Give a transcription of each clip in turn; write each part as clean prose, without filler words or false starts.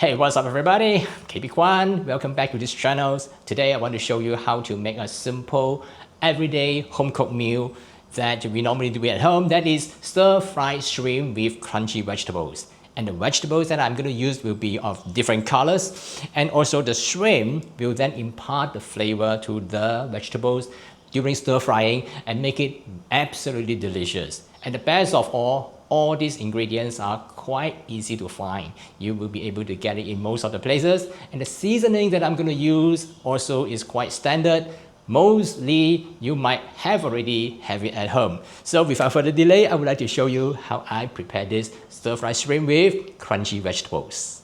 Hey, what's up everybody? KB Kwan, welcome back to this channel. Today I want to show you how to make a simple, everyday home-cooked meal that we normally do at home. That is stir-fried shrimp with crunchy vegetables. And the vegetables that I'm going to use will be of different colors. And also the shrimp will then impart the flavor to the vegetables during stir-frying and make it absolutely delicious. And the best of all these ingredients are quite easy to find. You will be able to get it in most of the places. And the seasoning that I'm going to use also is quite standard. Mostly you might already have it at home. So without further delay, I would like to show you how I prepare this stir-fried shrimp with crunchy vegetables.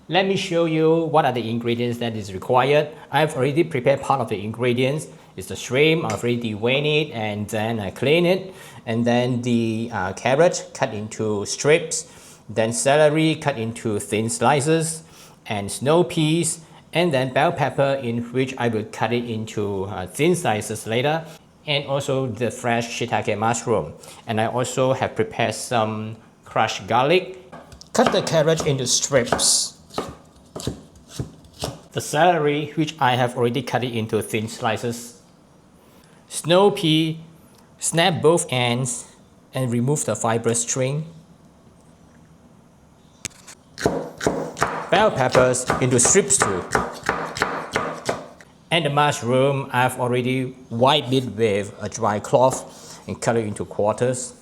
Let me show you what are the ingredients that is required. I've already prepared part of the ingredients. It's the shrimp, I've already deveined it and then I clean it. And then the carrot cut into strips. Then celery cut into thin slices. And snow peas. And then bell pepper, in which I will cut it into thin slices later. And also the fresh shiitake mushroom. And I also have prepared some crushed garlic. Cut the carrot into strips. The celery, which I have already cut it into thin slices. Snow pea, snap both ends and remove the fibrous string. Bell peppers into strips too. And the mushroom, I've already wiped it with a dry cloth and cut it into quarters.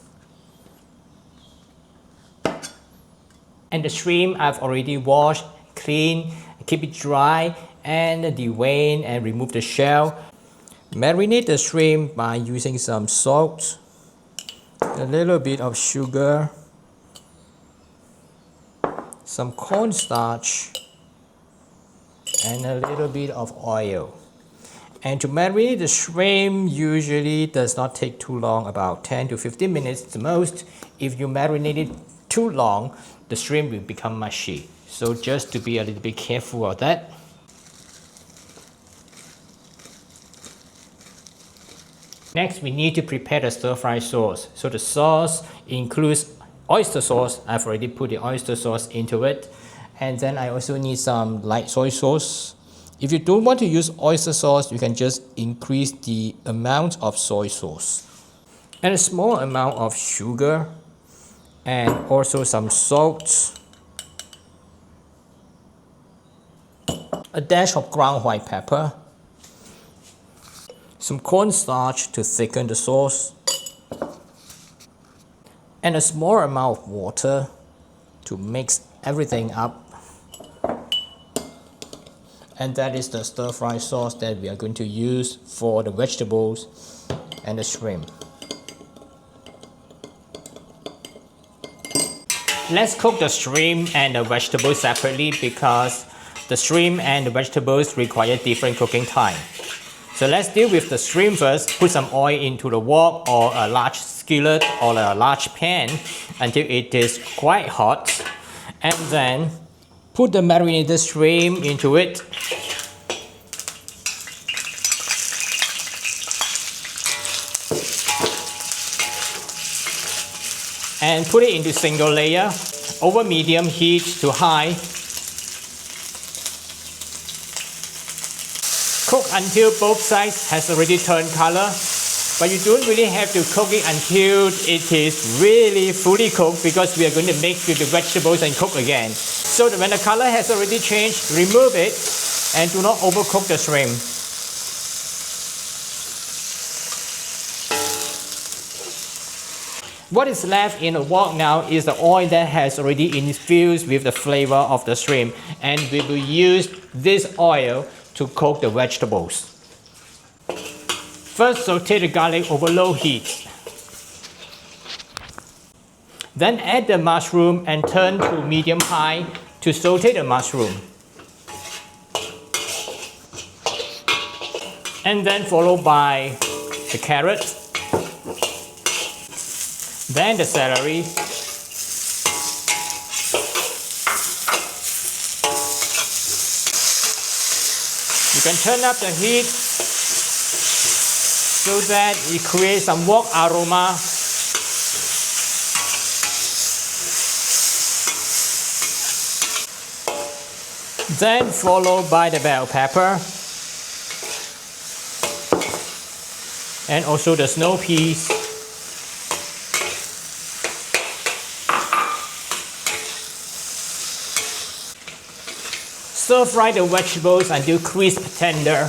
And the shrimp, I've already washed, cleaned, keep it dry and devein and remove the shell. Marinate the shrimp by using some salt, a little bit of sugar, some cornstarch, and a little bit of oil. And to marinate the shrimp usually does not take too long, about 10 to 15 minutes the most. If you marinate it too long, the shrimp will become mushy. So just to be a little bit careful of that. Next, we need to prepare the stir-fry sauce. So the sauce includes oyster sauce. I've already put the oyster sauce into it. And then I also need some light soy sauce. If you don't want to use oyster sauce, you can just increase the amount of soy sauce. And a small amount of sugar. And also some salt. A dash of ground white pepper. Some cornstarch to thicken the sauce, and a small amount of water to mix everything up. And that is the stir-fry sauce that we are going to use for the vegetables and the shrimp. Let's cook the shrimp and the vegetables separately because the shrimp and the vegetables require different cooking time. So let's deal with the shrimp first. Put some oil into the wok or a large skillet or a large pan until it is quite hot. And then put the marinated shrimp into it. And put it into single layer over medium heat to high. Cook until both sides has already turned color, but you don't really have to cook it until it is really fully cooked because we are going to mix with the vegetables and cook again. So that when the color has already changed, remove it and do not overcook the shrimp. What is left in the wok now is the oil that has already infused with the flavor of the shrimp, and we will use this oil to cook the vegetables. First, saute the garlic over low heat. Then add the mushroom and turn to medium-high to saute the mushroom. And then followed by the carrot. Then the celery. You can turn up the heat so that it creates some wok aroma. Then followed by the bell pepper and also the snow peas. Stir fry the vegetables until crisp tender.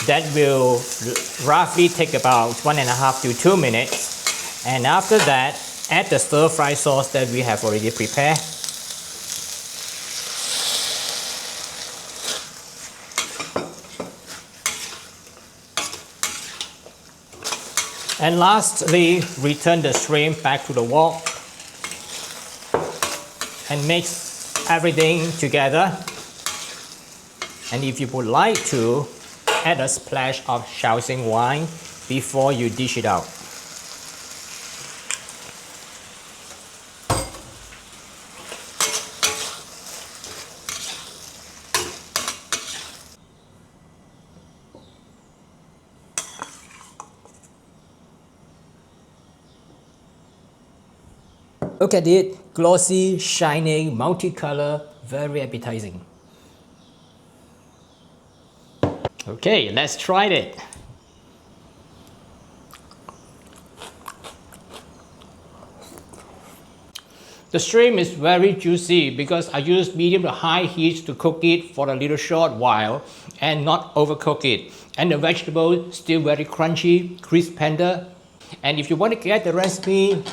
That will roughly take about 1.5 to 2 minutes. And after that, add the stir fry sauce that we have already prepared. And lastly, return the shrimp back to the wok and mix everything together. And if you would like to, add a splash of Shaoxing wine before you dish it out. Look at it, glossy, shining, multicolor, very appetizing. Okay, let's try it. The shrimp is very juicy because I used medium to high heat to cook it for a little short while and not overcook it. And the vegetable still very crunchy, crisp tender. And if you want to get the recipe,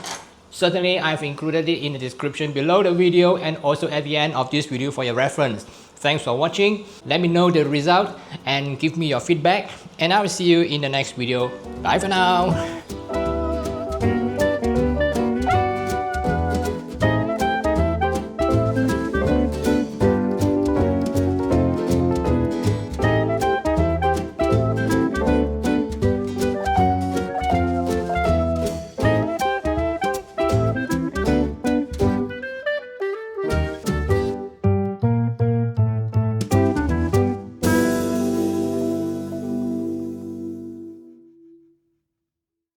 certainly I've included it in the description below the video and also at the end of this video for your reference. Thanks for watching. Let me know the result and give me your feedback. And I will see you in the next video. Bye for now.